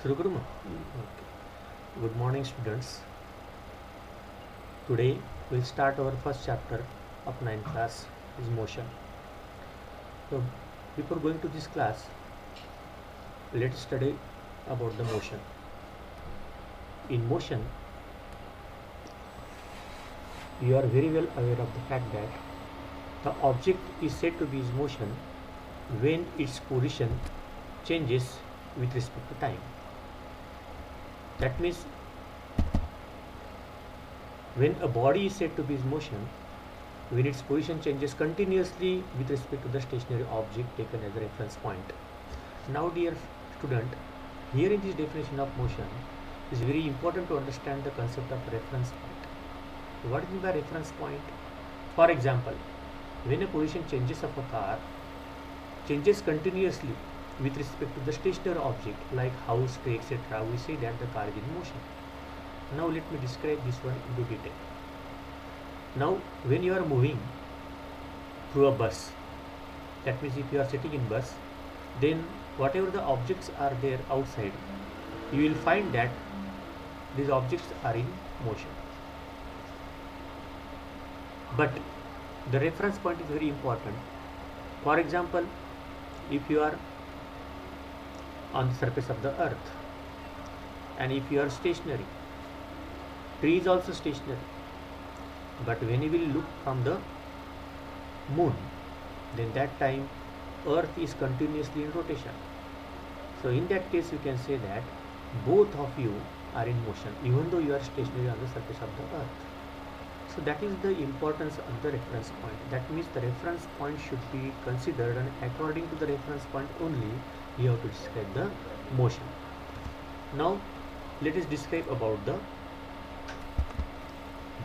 शुरू करूँ मैं? Okay. Good morning, students. Today we'll start our first chapter of 9th class, is motion. So before going to this class, let's study about the motion. In motion, you are very well aware of the fact that the object is said to be in motion when its position changes with respect to time. That means when a body is said to be in motion when its position changes continuously with respect to the stationary object taken as a reference point. Now dear student, here in this definition of motion, it is very important to understand the concept of reference point. What is the reference point? For example, when a position changes of a car changes continuously with respect to the stationary object like house, tree, etc., we say that the car is in motion. Now let me describe this one into detail. Now when you are moving through a bus, that means if you are sitting in bus, then whatever the objects are there outside, you will find that these objects are in motion. But the reference point is very important. For example, if you are on the surface of the earth and if you are stationary, tree is also stationary, but when you will look from the moon, then that time earth is continuously in rotation. So in that case you can say that both of you are in motion even though you are stationary on the surface of the earth. So that is the importance of the reference point. That means the reference point should be considered, and according to the reference point only you have to describe the motion. Now let us describe about the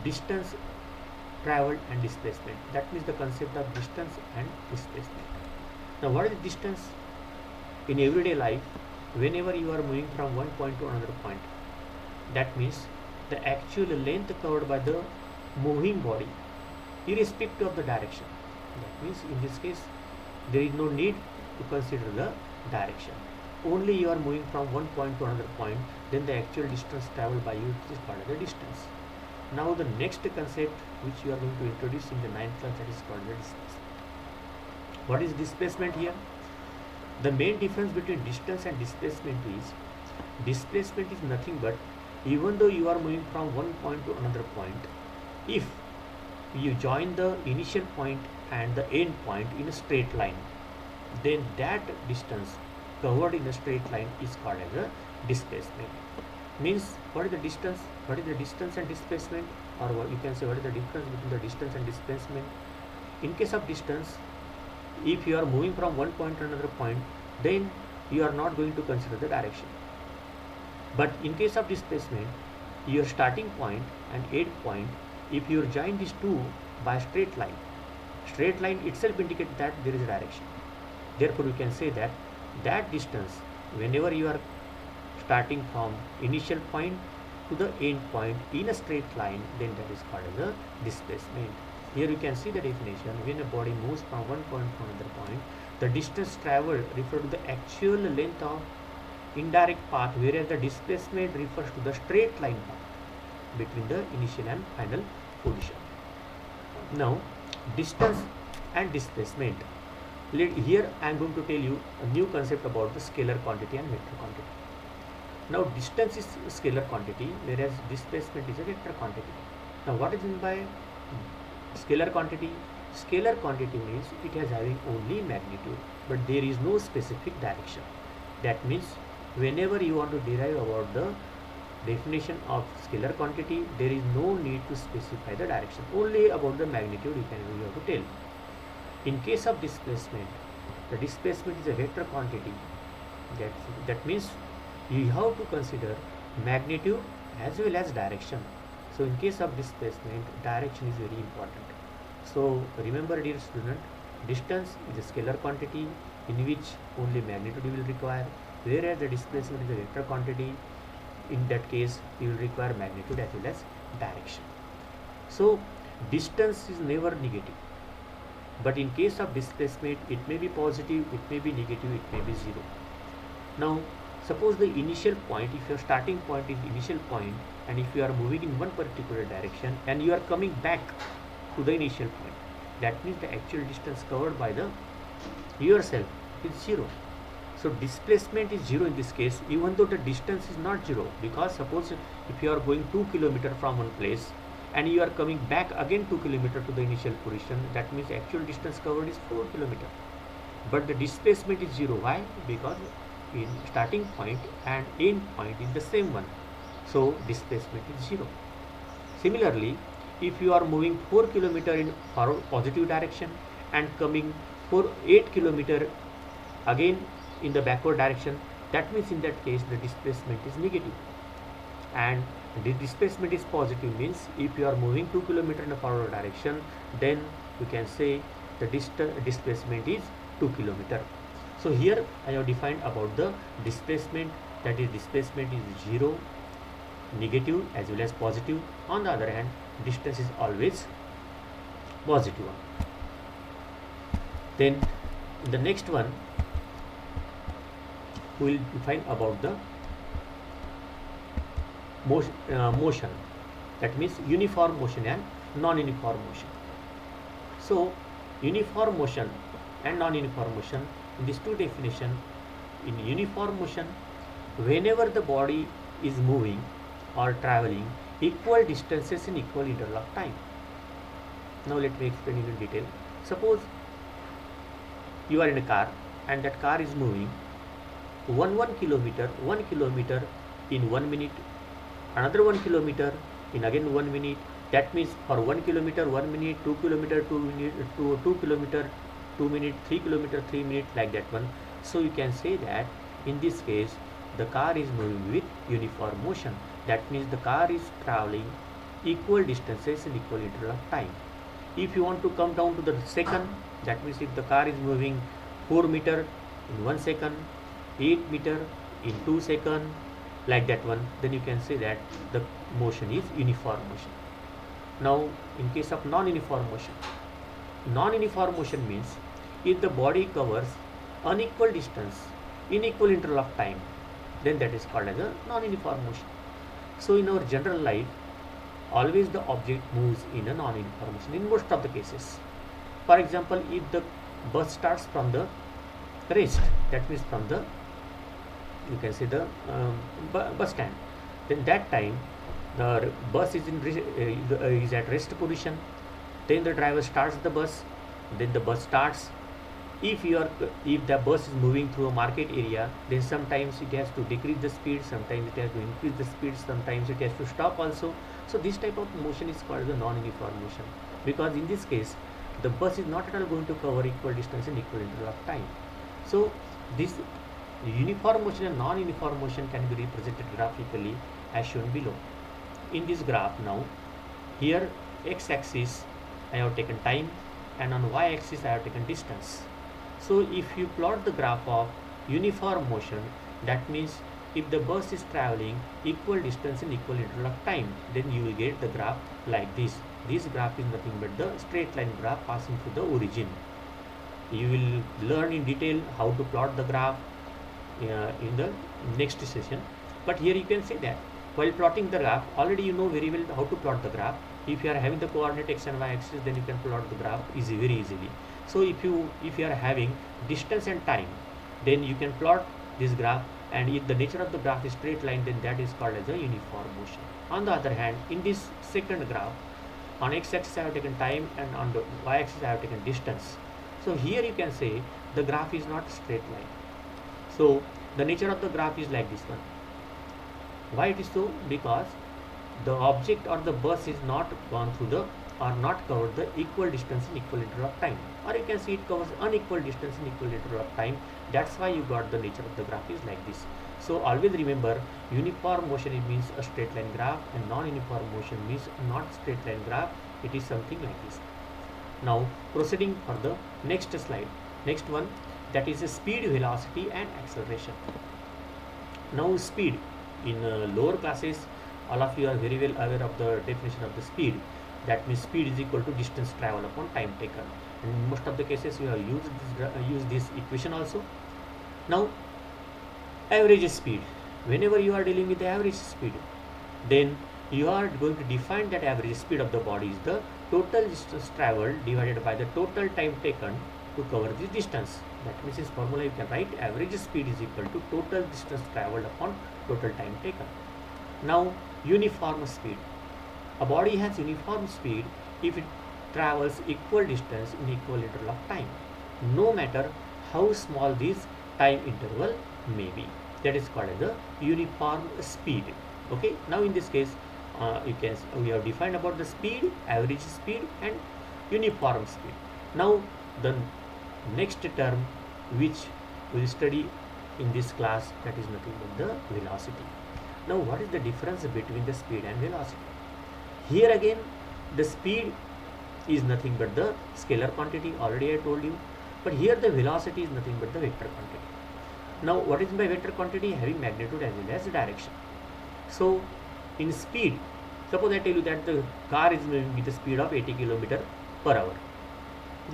distance traveled and displacement. That means the concept of distance and displacement. Now what is distance? In everyday life, whenever you are moving from one point to another point, that means the actual length covered by the moving body irrespective of the direction. That means in this case there is no need to consider the direction. Only you are moving from one point to another point, then the actual distance traveled by you is called the distance. Now the next concept which you are going to introduce in the 9th class, that is called the displacement. What is displacement here? The main difference between distance and displacement is displacement is nothing but even though you are moving from one point to another point, if you join the initial point and the end point in a straight line, then that distance covered in a straight line is called as a displacement. Means what is the distance? What is the distance and displacement? Or you can say what is the difference between the distance and displacement? In case of distance, if you are moving from one point to another point, then you are not going to consider the direction. But in case of displacement, your starting point and end point, if you join these two by a straight line itself indicates that there is a direction. Therefore you can say that that distance, whenever you are starting from initial point to the end point in a straight line, then that is called as a displacement. Here you can see the definition. When a body moves from one point to another point, the distance traveled refers to the actual length of indirect path, whereas the displacement refers to the straight line path between the initial and final position. Now distance and displacement. Here I am going to tell you a new concept about the scalar quantity and vector quantity. Now distance is a scalar quantity, whereas displacement is a vector quantity. Now what is meant by scalar quantity? Scalar quantity means it has having only magnitude, but there is no specific direction. That means whenever you want to derive about the definition of scalar quantity, there is no need to specify the direction. Only about the magnitude you have to tell. In case of displacement, the displacement is a vector quantity. That means you have to consider magnitude as well as direction. So in case of displacement, direction is very important. So remember dear student, distance is a scalar quantity in which only magnitude you will require, whereas the displacement is a vector quantity. In that case you will require magnitude as well as direction. So distance is never negative, but in case of displacement it may be positive, it may be negative, it may be zero. Now Suppose the initial point, if your starting point is initial point, and if you are moving in one particular direction and you are coming back to the initial point, that means the actual distance covered by the yourself is 0. So displacement is 0 in this case, even though the distance is not 0, because suppose if you are going 2 km from one place and you are coming back again 2 km to the initial position, that means actual distance covered is 4 km. But the displacement is 0. Why? Because in starting point and end point is the same one. So displacement is 0. Similarly, if you are moving 4 km in forward positive direction and coming 8 km again in the backward direction, that means in that case the displacement is negative. And the displacement is positive means if you are moving 2 km in a forward direction, then you can say the displacement is 2 km. So here I have defined about the displacement, that is displacement is 0, negative as well as positive. On the other hand, distance is always positive one. Then the next one we will define about the motion, that means uniform motion and non-uniform motion. So uniform motion and non-uniform motion, in these two definition, in uniform motion, whenever the body is moving or traveling equal distances in equal interval of time. Now let me explain in detail. Suppose you are in a car and that car is moving 1 kilometer in 1 minute, another 1 kilometer in again 1 minute. That means for 1 kilometer 1 minute, 2 kilometer 2 minute, 2 kilometer 2 minute, 3 kilometer 3 minute, like that one. So you can say that in this case the car is moving with uniform motion. That means the car is traveling equal distances in equal interval of time. If you want to come down to the second, that means if the car is moving 4 meter in 1 second, 8 meter in 2 seconds, like that one, then you can say that the motion is uniform motion. Now in case of non-uniform motion means if the body covers unequal distance in equal interval of time, then that is called as a non-uniform motion. So in our general life, always the object moves in a non-uniform motion in most of the cases. For example, if the bus starts from the rest, that means from the, you can say the bus stand, then that time the bus is is at rest position. Then the driver starts the bus, then the bus starts. If the bus is moving through a market area, then sometimes it has to decrease the speed, sometimes it has to increase the speed, sometimes it has to stop also. So this type of motion is called the non-uniform motion, because in this case the bus is not at all going to cover equal distance in equal interval of time. So this uniform motion and non-uniform motion can be represented graphically as shown below. In this graph now, here x-axis I have taken time and on y-axis I have taken distance. So if you plot the graph of uniform motion, that means if the bus is traveling equal distance in equal interval of time, then you will get the graph like this. This graph is nothing but the straight line graph passing through the origin. You will learn in detail how to plot the graph in the next session. But here you can see that while plotting the graph, already you know very well how to plot the graph. If you are having the coordinate x and y axis, then you can plot the graph very easily. So if you are having distance and time, then you can plot this graph, and if the nature of the graph is straight line, then that is called as a uniform motion. On the other hand, in this second graph, on x-axis I have taken time and on the y-axis I have taken distance. So here you can say the graph is not straight line. So the nature of the graph is like this one. Why it is so? Because the object or the bus is not gone through the, or not covered the equal distance in equal interval of time, or you can see it covers unequal distance in equal interval of time. That's why you got the nature of the graph is like this. So always remember, uniform motion it means a straight line graph, and non-uniform motion means not straight line graph. It is something like this. Now proceeding for the next slide, next one, that is speed, velocity and acceleration. Now speed, in lower classes all of you are very well aware of the definition of the speed. That means speed is equal to distance traveled upon time taken, and in most of the cases we have used this equation also. Now Average speed. Whenever you are dealing with the average speed, then you are going to define that average speed of the body is the total distance traveled divided by the total time taken to cover this distance. That means this formula you can write average speed is equal to total distance traveled upon total time taken. Now uniform speed. A body has uniform speed if it travels equal distance in equal interval of time, no matter how small this time interval may be. That is called as the uniform speed. Okay. Now in this case, we have defined about the speed, average speed, and uniform speed. Now the next term which we will study in this class, that is nothing but the velocity. Now what is the difference between the speed and velocity? Here again the speed is nothing but the scalar quantity, already I told you, but here the velocity is nothing but the vector quantity. Now what is by vector quantity? Having magnitude as well as direction. So in speed, suppose I tell you that the car is moving with a speed of 80 km per hour,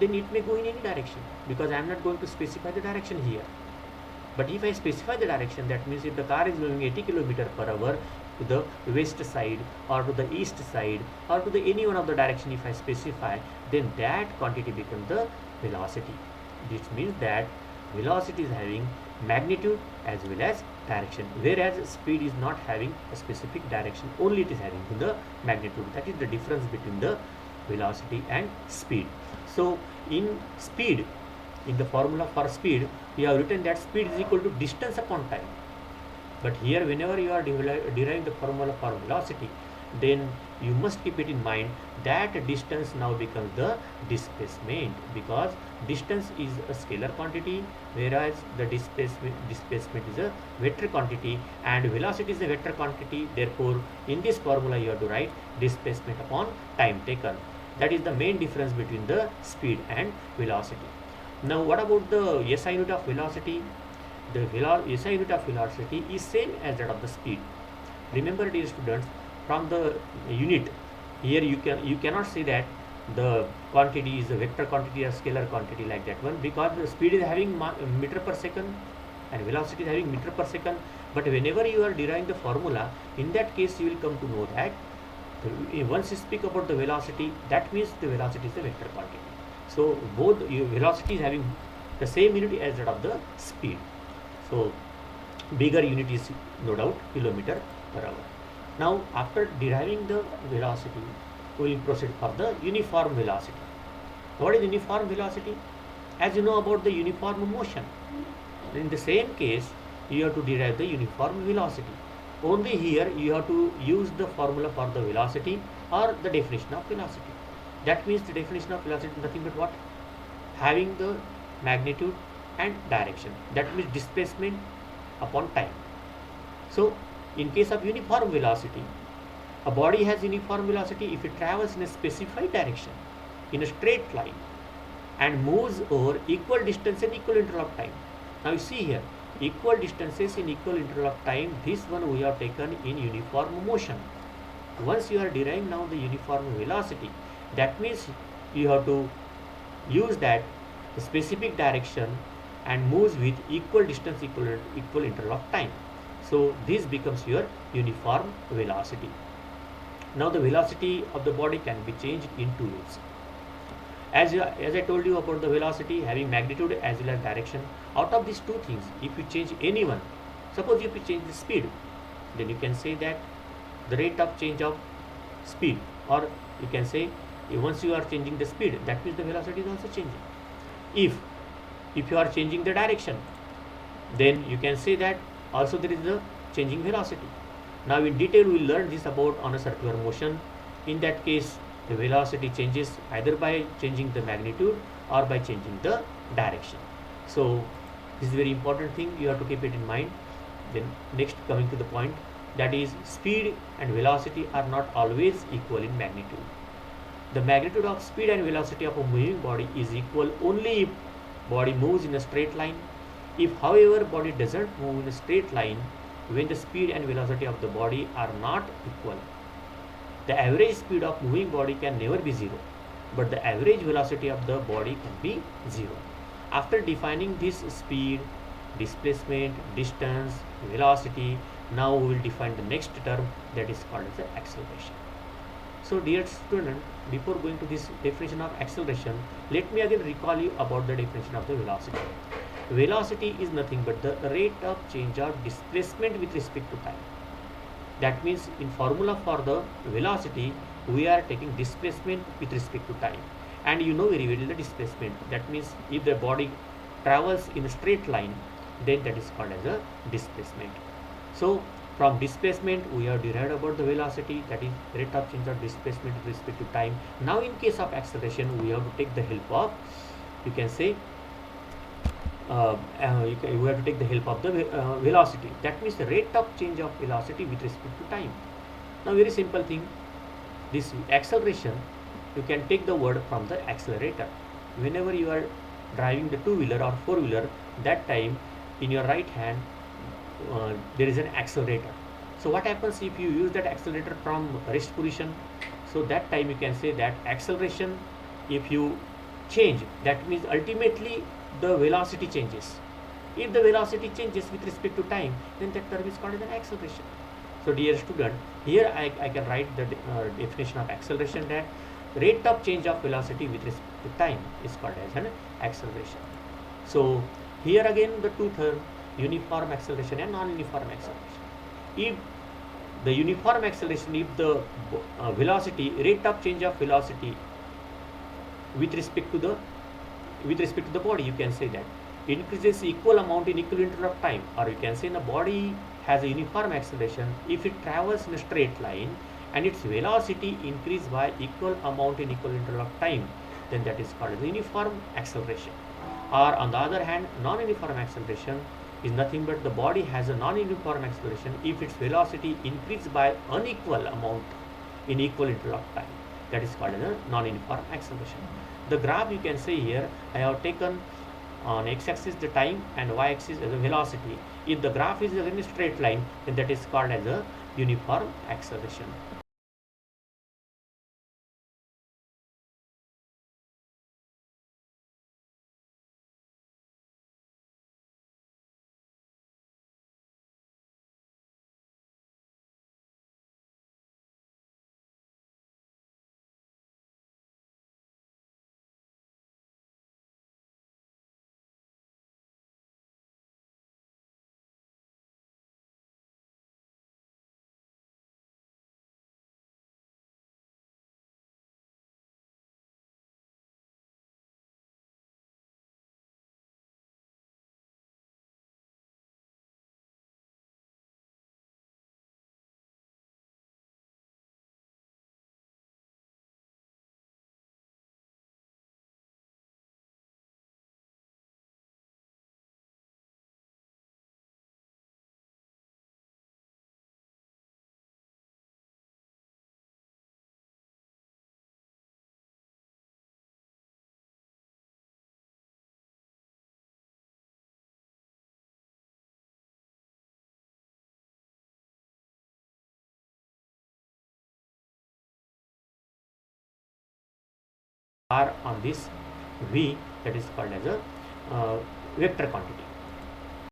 then it may go in any direction because I am not going to specify the direction here. But if I specify the direction, that means if the car is moving 80 km per hour to the west side or to the east side or to the any one of the direction, if I specify, then that quantity becomes the velocity. This means that velocity is having magnitude as well as direction, whereas speed is not having a specific direction, only it is having the magnitude. That is the difference between the velocity and speed. So in speed, in the formula for speed, we have written that speed is equal to distance upon time. But here whenever you are deriving the formula for velocity, then you must keep it in mind that distance now becomes the displacement, because distance is a scalar quantity whereas the displacement is a vector quantity and velocity is a vector quantity. Therefore in this formula you have to write displacement upon time taken. That is the main difference between the speed and velocity. Now what about the SI unit of velocity? The SI unit of velocity is same as that of the speed. Remember dear students, from the unit here you cannot say that the quantity is a vector quantity or scalar quantity like that one, because the speed is having meter per second and velocity is having meter per second. But whenever you are deriving the formula, in that case you will come to know that once you speak about the velocity, that means the velocity is a vector quantity. So both velocity is having the same unit as that of the speed. So bigger unit is no doubt kilometer per hour. Now after deriving the velocity, we will proceed for the uniform velocity. What is uniform velocity? As you know about the uniform motion, in the same case you have to derive the uniform velocity. Only here you have to use the formula for the velocity or the definition of velocity. That means the definition of velocity is nothing but what? Having the magnitude and direction. That means displacement upon time. So in case of uniform velocity, a body has uniform velocity if it travels in a specified direction in a straight line and moves over equal distance and equal interval of time. Now you see here, equal distances in equal interval of time, this one we have taken in uniform motion. Once you are deriving now the uniform velocity, that means you have to use that specific direction and moves with equal distance, equal interval of time. So this becomes your uniform velocity. Now the velocity of the body can be changed in two ways. As I told you about the velocity having magnitude as well as direction, out of these two things, if you change any one, suppose if you change the speed, then you can say that the rate of change of speed, or you can say once you are changing the speed, that means the velocity is also changing. If you are changing the direction, then you can say that also there is a changing velocity. Now in detail we will learn this about on a circular motion. In that case the velocity changes either by changing the magnitude or by changing the direction. So this is a very important thing, you have to keep it in mind. Then next, coming to the point, that is speed and velocity are not always equal in magnitude. The magnitude of speed and velocity of a moving body is equal only if body moves in a straight line. If however body doesn't move in a straight line, when the speed and velocity of the body are not equal, the average speed of moving body can never be zero, but the average velocity of the body can be zero. After defining this speed, displacement, distance, velocity. Now we will define the next term, that is called as the acceleration. So dear student, before going to this definition of acceleration, let me again recall you about the definition of the velocity. Velocity is nothing but the rate of change of displacement with respect to time. That means in formula for the velocity, we are taking displacement with respect to time. And you know very well the displacement. That means if the body travels in a straight line, then that is called as a displacement. So from displacement, we have derived about the velocity, that is rate of change of displacement with respect to time. Now in case of acceleration, we have to take the help of, you can say, you have to take the help of the velocity. That means the rate of change of velocity with respect to time. Now very simple thing, this acceleration, you can take the word from the accelerator. Whenever you are driving the two-wheeler or four-wheeler, that time in your right hand there is an accelerator. So what happens if you use that accelerator from rest position? So that time you can say that acceleration, if you change, that means ultimately the velocity changes. If the velocity changes with respect to time, then that term is called as an acceleration. So dear student, here I can write the definition of acceleration, that rate of change of velocity with respect to time is called as an acceleration. So here again the two terms, uniform acceleration and non-uniform acceleration. If the uniform acceleration, if the velocity, rate of change of velocity with respect to the body, you can say that increases equal amount in equal interval of time, or you can say the body has a uniform acceleration if it travels in a straight line and its velocity increase by equal amount in equal interval of time, then that is called as uniform acceleration. Or on the other hand, non-uniform acceleration is nothing but the body has a non-uniform acceleration if its velocity increases by unequal amount in equal interval of time. That is called as a non-uniform acceleration. The graph you can see here, I have taken on x-axis the time and y-axis as a velocity. If the graph is in a straight line, then that is called as a uniform acceleration. R on this V, that is called as a vector quantity.